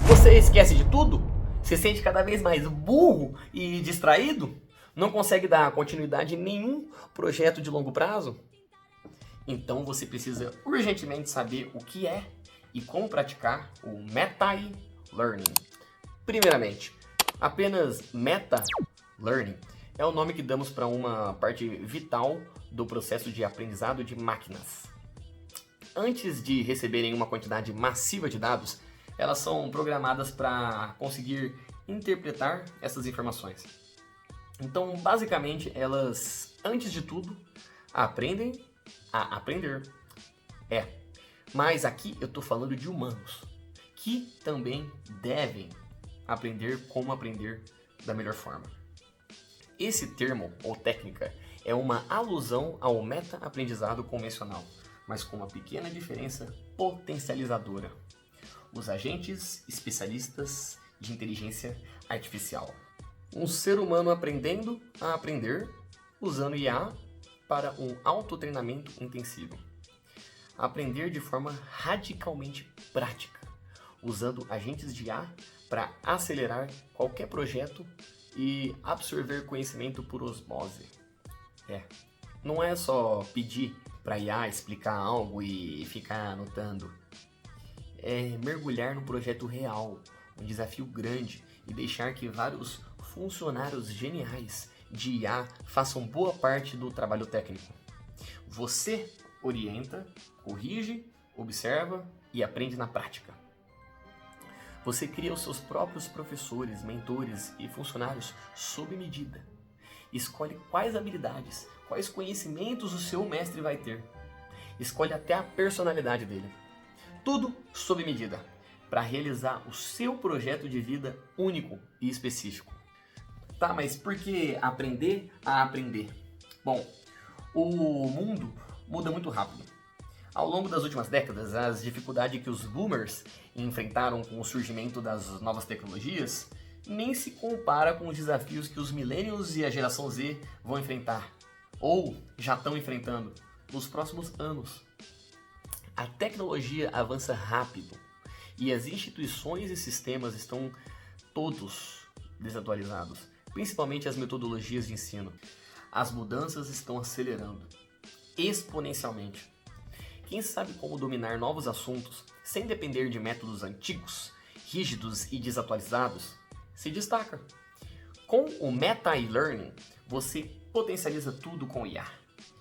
Você esquece de tudo? Se sente cada vez mais burro e distraído? Não consegue dar continuidade em nenhum projeto de longo prazo? Então você precisa urgentemente saber o que é e como praticar o Meta-Learning. Primeiramente, apenas Meta-Learning é o nome que damos para uma parte vital do processo de aprendizado de máquinas. Antes de receberem uma quantidade massiva de dados, elas são programadas para conseguir interpretar essas informações. Então, basicamente, elas, antes de tudo, aprendem a aprender. Mas aqui eu estou falando de humanos, que também devem aprender como aprender da melhor forma. Esse termo, ou técnica, é uma alusão ao meta-aprendizado convencional, mas com uma pequena diferença potencializadora: os agentes especialistas de inteligência artificial. Um ser humano aprendendo a aprender usando IA para um autotreinamento intensivo. Aprender de forma radicalmente prática, usando agentes de IA para acelerar qualquer projeto e absorver conhecimento por osmose. Não é só pedir para IA explicar algo e ficar anotando. É mergulhar no projeto real, um desafio grande, e deixar que vários funcionários geniais de IA façam boa parte do trabalho técnico. Você orienta, corrige, observa e aprende na prática. Você cria os seus próprios professores, mentores e funcionários sob medida. Escolhe quais habilidades, quais conhecimentos o seu mestre vai ter. Escolhe até a personalidade dele. Tudo sob medida, para realizar o seu projeto de vida único e específico. Tá, mas por que aprender a aprender? Bom, o mundo muda muito rápido. Ao longo das últimas décadas, as dificuldades que os boomers enfrentaram com o surgimento das novas tecnologias nem se compara com os desafios que os millennials e a geração Z vão enfrentar, ou já estão enfrentando, nos próximos anos. A tecnologia avança rápido e as instituições e sistemas estão todos desatualizados, principalmente as metodologias de ensino. As mudanças estão acelerando exponencialmente. Quem sabe como dominar novos assuntos sem depender de métodos antigos, rígidos e desatualizados, se destaca. Com o Meta-Learning, você potencializa tudo com IA,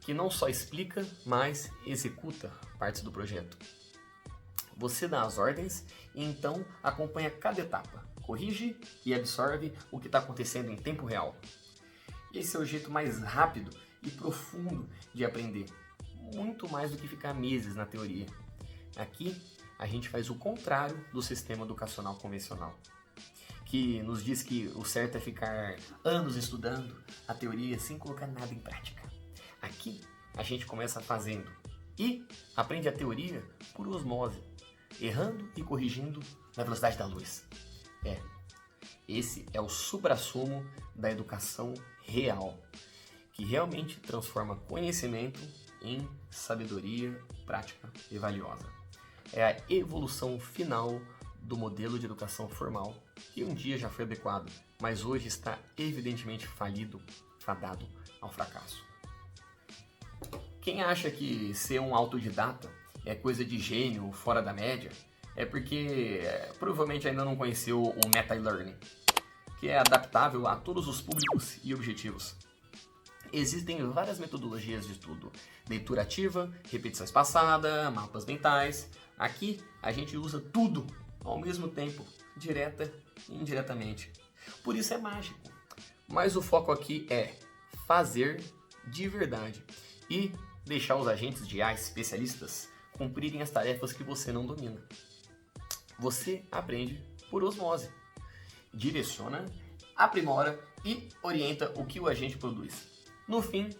que não só explica, mas executa partes do projeto. Você dá as ordens e então acompanha cada etapa, corrige e absorve o que está acontecendo em tempo real. Esse é o jeito mais rápido e profundo de aprender, muito mais do que ficar meses na teoria. Aqui, a gente faz o contrário do sistema educacional convencional, que nos diz que o certo é ficar anos estudando a teoria sem colocar nada em prática. Aqui, a gente começa fazendo e aprende a teoria por osmose, errando e corrigindo na velocidade da luz. Esse é o suprassumo da educação real, que realmente transforma conhecimento em sabedoria prática e valiosa. É a evolução final do modelo de educação formal, que um dia já foi adequado, mas hoje está evidentemente falido, fadado ao fracasso. Quem acha que ser um autodidata é coisa de gênio fora da média, é porque provavelmente ainda não conheceu o Meta-Learning, que é adaptável a todos os públicos e objetivos. Existem várias metodologias de estudo: leitura ativa, repetição espaçada, mapas mentais. Aqui a gente usa tudo ao mesmo tempo, direta e indiretamente. Por isso é mágico. Mas o foco aqui é fazer de verdade e deixar os agentes de IA especialistas cumprirem as tarefas que você não domina. Você aprende por osmose, direciona, aprimora e orienta o que o agente produz. No fim,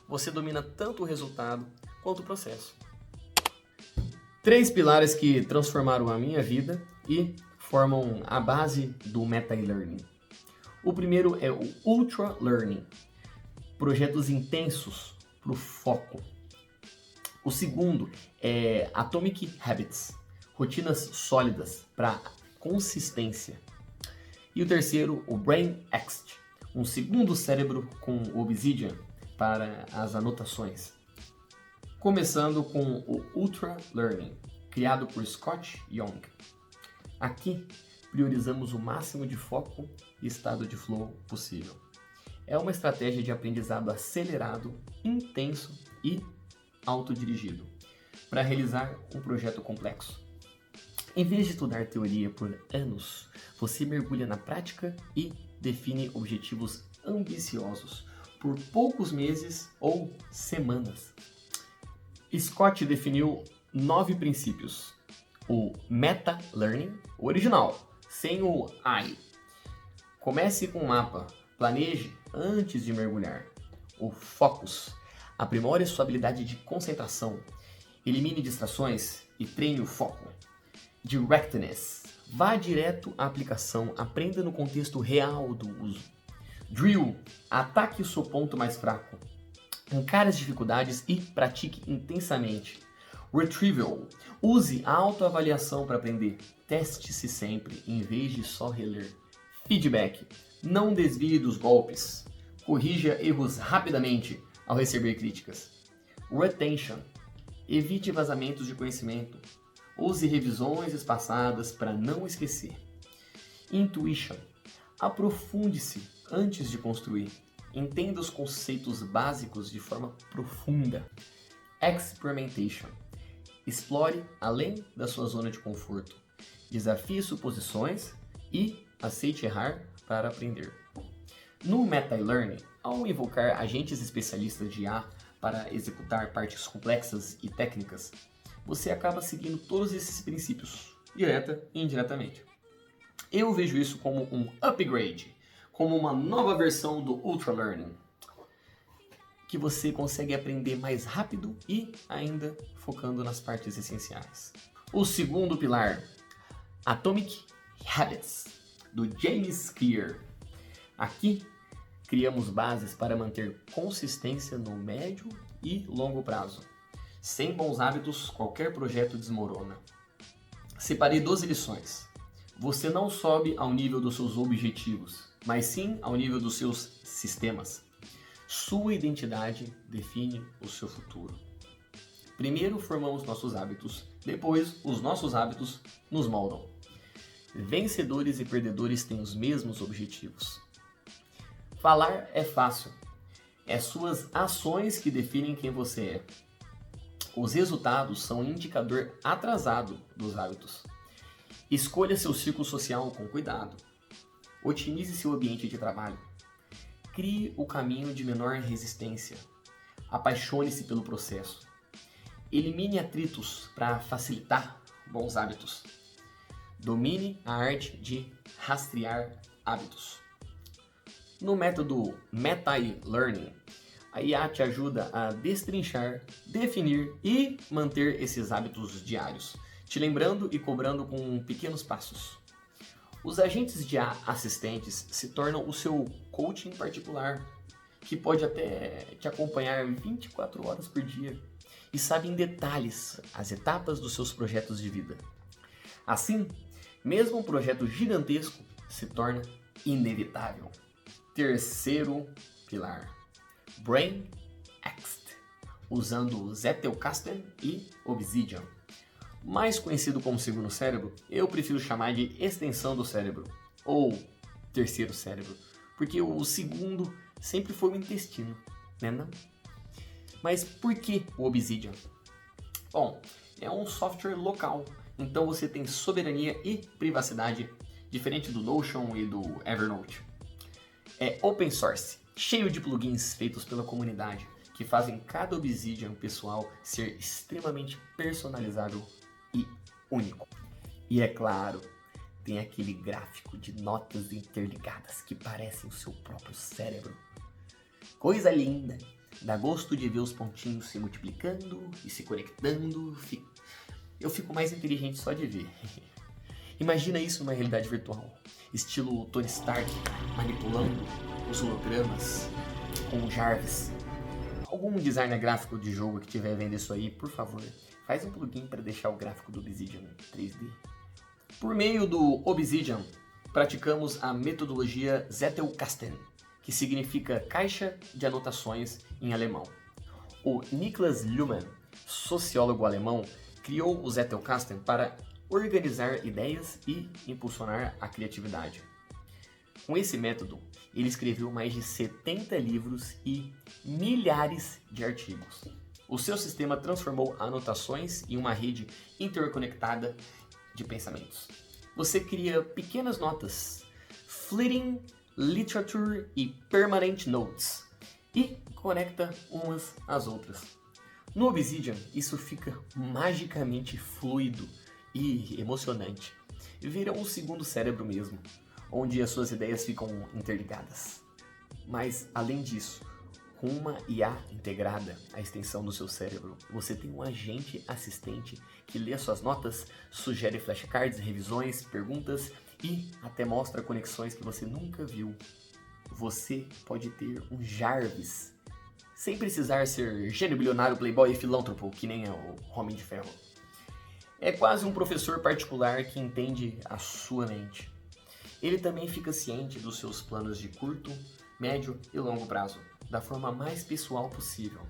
você domina tanto o resultado quanto o processo. 3 pilares que transformaram a minha vida e formam a base do Meta-Learning. O primeiro é o Ultra Learning, projetos intensos para o foco. O segundo é Atomic Habits, rotinas sólidas para consistência. E o terceiro, o BrainExt, um segundo cérebro com Obsidian para as anotações. Começando com o Ultra Learning, criado por Scott Young. Aqui, priorizamos o máximo de foco e estado de flow possível. É uma estratégia de aprendizado acelerado, intenso e autodirigido, para realizar um projeto complexo. Em vez de estudar teoria por anos, você mergulha na prática e define objetivos ambiciosos por poucos meses ou semanas. Scott definiu 9 princípios. O Meta Learning, o original, sem o I. Comece com um mapa, planeje antes de mergulhar. O Focus, aprimore sua habilidade de concentração, elimine distrações e treine o foco. Directness, vá direto à aplicação, aprenda no contexto real do uso. Drill, ataque o seu ponto mais fraco. Encare as dificuldades e pratique intensamente. Retrieval, use a autoavaliação para aprender. Teste-se sempre, em vez de só reler. Feedback, não desvie dos golpes. Corrija erros rapidamente ao receber críticas. Retention, evite vazamentos de conhecimento. Use revisões espaçadas para não esquecer. Intuition, aprofunde-se antes de construir. Entenda os conceitos básicos de forma profunda. Experimentation, explore além da sua zona de conforto. Desafie suposições e aceite errar para aprender. No Meta-Learning, ao invocar agentes especialistas de IA para executar partes complexas e técnicas, você acaba seguindo todos esses princípios, direta e indiretamente. Eu vejo isso como um upgrade, como uma nova versão do Ultra Learning, que você consegue aprender mais rápido e ainda focando nas partes essenciais. O segundo pilar, Atomic Habits, do James Clear. Aqui, criamos bases para manter consistência no médio e longo prazo. Sem bons hábitos, qualquer projeto desmorona. Separei 12 lições. Você não sobe ao nível dos seus objetivos, mas sim ao nível dos seus sistemas. Sua identidade define o seu futuro. Primeiro formamos nossos hábitos, depois os nossos hábitos nos moldam. Vencedores e perdedores têm os mesmos objetivos. Falar é fácil. É suas ações que definem quem você é. Os resultados são um indicador atrasado dos hábitos. Escolha seu círculo social com cuidado. Otimize seu ambiente de trabalho. Crie o caminho de menor resistência. Apaixone-se pelo processo. Elimine atritos para facilitar bons hábitos. Domine a arte de rastrear hábitos. No método Meta-Learning, a IA te ajuda a destrinchar, definir e manter esses hábitos diários, te lembrando e cobrando com pequenos passos. Os agentes de IA assistentes se tornam o seu coaching particular, que pode até te acompanhar 24 horas por dia e sabe em detalhes as etapas dos seus projetos de vida. Assim, mesmo um projeto gigantesco se torna inevitável. Terceiro pilar, BrainExt, usando Zettelkasten e Obsidian. Mais conhecido como segundo cérebro, eu prefiro chamar de extensão do cérebro, ou terceiro cérebro, porque o segundo sempre foi o intestino, né não? Mas por que o Obsidian? Bom, é um software local, então você tem soberania e privacidade, diferente do Notion e do Evernote. É open source, cheio de plugins feitos pela comunidade, que fazem cada Obsidian pessoal ser extremamente personalizável e único. E é claro, tem aquele gráfico de notas interligadas que parecem o seu próprio cérebro. Coisa linda! Dá gosto de ver os pontinhos se multiplicando e se conectando. Eu fico mais inteligente só de ver. Imagina isso numa realidade virtual, estilo Tony Stark manipulando os hologramas com o Jarvis. Algum designer gráfico de jogo que estiver vendo isso aí, por favor, faz um plugin para deixar o gráfico do Obsidian 3D. Por meio do Obsidian, praticamos a metodologia Zettelkasten, que significa caixa de anotações em alemão. O Niklas Luhmann, sociólogo alemão, criou o Zettelkasten para organizar ideias e impulsionar a criatividade. Com esse método, ele escreveu mais de 70 livros e milhares de artigos. O seu sistema transformou anotações em uma rede interconectada de pensamentos. Você cria pequenas notas, fleeting literature e permanent notes, e conecta umas às outras. No Obsidian, isso fica magicamente fluido e emocionante. Vira um segundo cérebro mesmo, onde as suas ideias ficam interligadas. Mas, além disso, com uma IA integrada à extensão do seu cérebro, você tem um agente assistente que lê suas notas, sugere flashcards, revisões, perguntas e até mostra conexões que você nunca viu. Você pode ter um Jarvis, sem precisar ser gênio bilionário, playboy e filântropo, que nem é o Homem de Ferro. É quase um professor particular que entende a sua mente. Ele também fica ciente dos seus planos de curto, médio e longo prazo, da forma mais pessoal possível.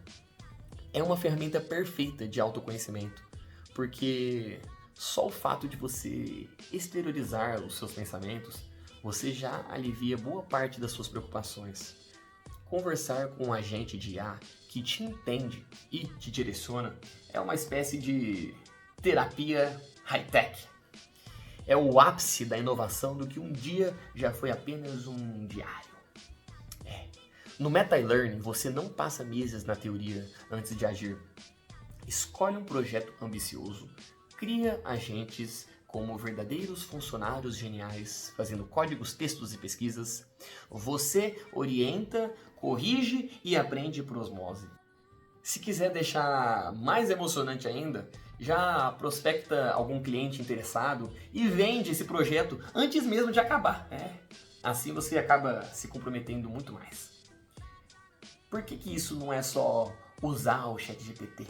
É uma ferramenta perfeita de autoconhecimento, porque só o fato de você exteriorizar os seus pensamentos, você já alivia boa parte das suas preocupações. Conversar com um agente de IA que te entende e te direciona é uma espécie de terapia high-tech. É o ápice da inovação do que um dia já foi apenas um diário. No Meta-Learning, você não passa meses na teoria antes de agir. Escolhe um projeto ambicioso, cria agentes como verdadeiros funcionários geniais, fazendo códigos, textos e pesquisas. Você orienta, corrige e aprende por osmose. Se quiser deixar mais emocionante ainda, já prospecta algum cliente interessado e vende esse projeto antes mesmo de acabar. Assim você acaba se comprometendo muito mais. Por que isso não é só usar o ChatGPT?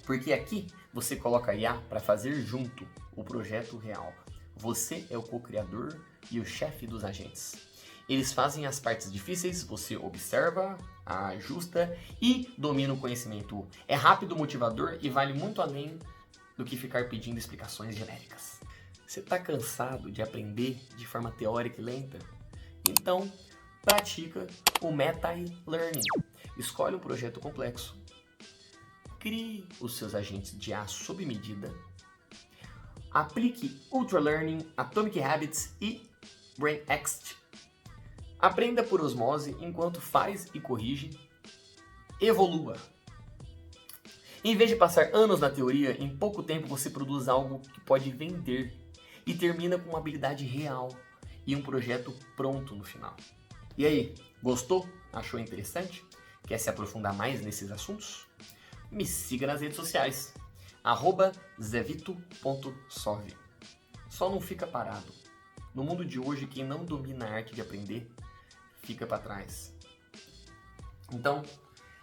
Porque aqui você coloca a IA para fazer junto o projeto real. Você é o co-criador e o chefe dos agentes. Eles fazem as partes difíceis, você observa, ajusta e domina o conhecimento. É rápido, motivador e vale muito além do que ficar pedindo explicações genéricas. Você está cansado de aprender de forma teórica e lenta? Então, pratica o Meta-Learning. Escolhe um projeto complexo. Crie os seus agentes de IA sob medida. Aplique Ultra Learning, Atomic Habits e BrainExt. Aprenda por osmose enquanto faz e corrige. Evolua. Em vez de passar anos na teoria, em pouco tempo você produz algo que pode vender e termina com uma habilidade real e um projeto pronto no final. E aí, gostou? Achou interessante? Quer se aprofundar mais nesses assuntos? Me siga nas redes sociais, @zevito.sov. Só não fica parado. No mundo de hoje, quem não domina a arte de aprender, fica para trás. Então,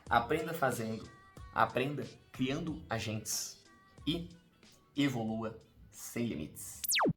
aprenda fazendo, aprenda criando agentes e evolua sem limites.